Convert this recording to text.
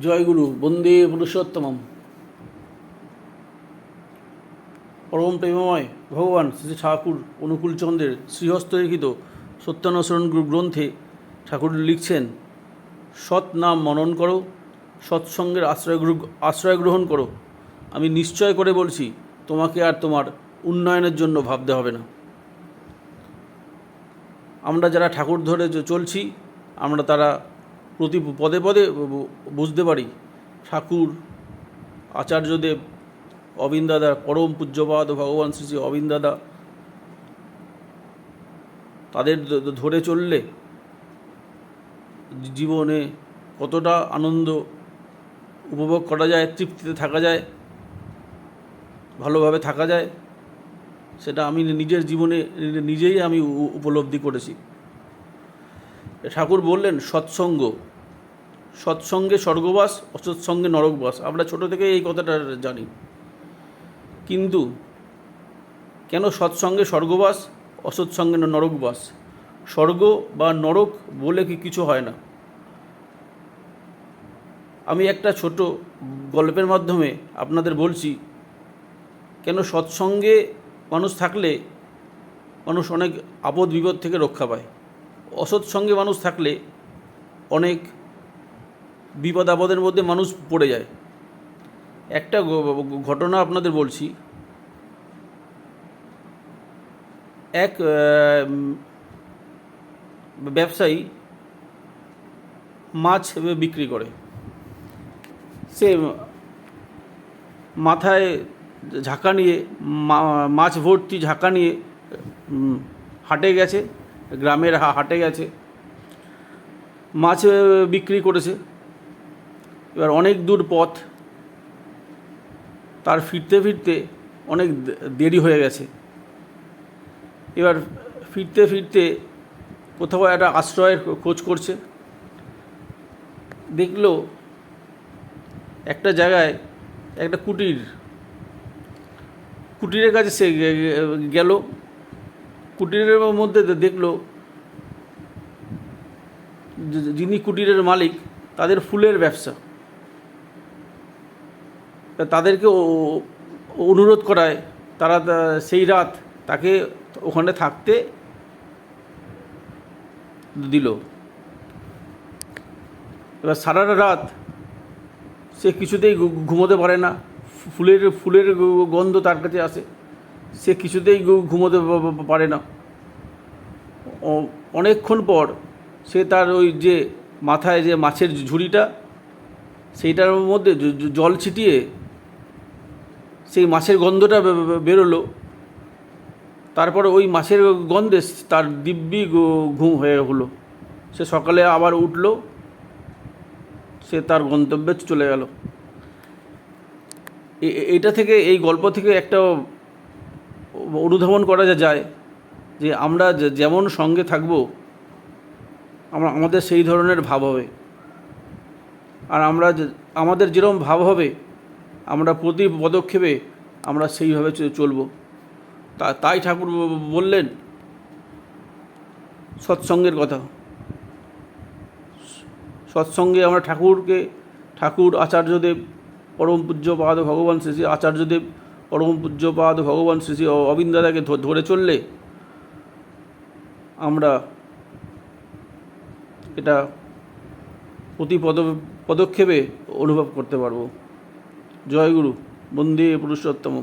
জয়গুরু বন্দে পুরুষোত্তমম। পরম প্রেমময় ভগবান শ্রী ঠাকুর অনুকূলচন্দ্রের শ্রীহস্ত লিখিত সত্যানুসরণ গ্রন্থে ঠাকুর লিখছেন, সৎ নাম মনন করো, সৎসঙ্গের আশ্রয় গ্রহণ করো। আমি নিশ্চয় করে বলছি, তোমাকে আর তোমার উন্নয়নের জন্য ভাবতে হবে না। আমরা যারা ঠাকুর ধরে চলছি, আমরা তারা প্রতি পদে পদে বুঝতে পারি ঠাকুর, আচার্যদেব, অবিন দাদা, পরম পূজ্যপাদ ভগবান শ্রী শ্রী অবিন দাদা, তাদের ধরে চললে জীবনে কতটা আনন্দ উপভোগ করা যায়, তৃপ্তিতে থাকা যায়, ভালোভাবে থাকা যায়, সেটা আমি নিজের জীবনে নিজেই আমি উপলব্ধি করেছি। ঠাকুর বললেন সৎসঙ্গ, সৎসঙ্গে স্বর্গবাস, অসৎসঙ্গে নরকবাস। আমরা ছোট থেকে এই কথাটা জানি, কিন্তু কেন সৎসঙ্গে স্বর্গবাস, অসৎসঙ্গে নরকবাস? স্বর্গ বা নরক বলে কিছু হয় না। আমি একটা ছোট গল্পের মাধ্যমে আপনাদের বলছি কেন সৎসঙ্গে মানুষ থাকলে মানুষ অনেক আপদ বিপদ থেকে রক্ষা পায়, অসৎসঙ্গে মানুষ থাকলে অনেক বিপদ আপদের মধ্যে মানুষ পড়ে যায়। একটা ঘটনা আপনাদের বলছি। এক ব্যবসায়ী মাছ বিক্রি করে। সে মাথায় ঝাঁকা নিয়ে, মাছ ভর্তি ঝাঁকা নিয়ে হাটে গেছে, গ্রামের হাটে গেছে, মাছ বিক্রি করেছে। এবার অনেক দূর পথ, তার ফিরতে ফিরতে অনেক দেরি হয়ে গেছে। এবার ফিরতে ফিরতে কোথাও একটা আশ্রয়ের খোঁজ করছে। দেখলো একটা জায়গায় একটা কুটিরের কাছে সে গেল। কুটিরের মধ্যে দেখলো যিনি কুটিরের মালিক, তাদের ফুলের ব্যবসা। তাদেরকে অনুরোধ করায়, তারা সেই রাত তাকে ওখানে থাকতে দিল। এবার সারা রাত সে কিছুতেই ঘুমোতে পারে না। ফুলের গন্ধ তার কাছে আসে, সে কিছুতেই ঘুমোতে পারে না। অনেকক্ষণ পর সে তার ওই যে মাথায় যে মাছের ঝুড়িটা, সেইটার মধ্যে জল ছিটিয়ে সেই মাছের গন্ধটা বেরোলো। তারপরে ওই মাছের গন্ধে তার দিব্যি ঘুম হয়ে হলো। সে সকালে আবার উঠল, সে তার গন্তব্যে চলে গেল। এইটা থেকে, এই গল্প থেকে একটা অনুধাবন করা যায় যে আমরা যেমন সঙ্গে থাকব, আমাদের সেই ধরনের ভাব হবে। আর আমাদের যেরকম ভাব হবে, আমরা প্রতি পদক্ষেপে আমরা সেইভাবে চলব। তাই ঠাকুর বললেন সৎসঙ্গের কথা। সৎসঙ্গে আমরা ঠাকুর আচার্যদেব, পরম পূজ্যপাদ ভগবান শ্রী শ্রী আচার্যদেব, পরম পূজ্যপাদ ভগবান শ্রী শ্রী অবিন দাদাকে ধরে চললে আমরা এটা প্রতি পদক্ষেপে অনুভব করতে পারব। জয়গুরু বন্দে পুরুষোত্তম।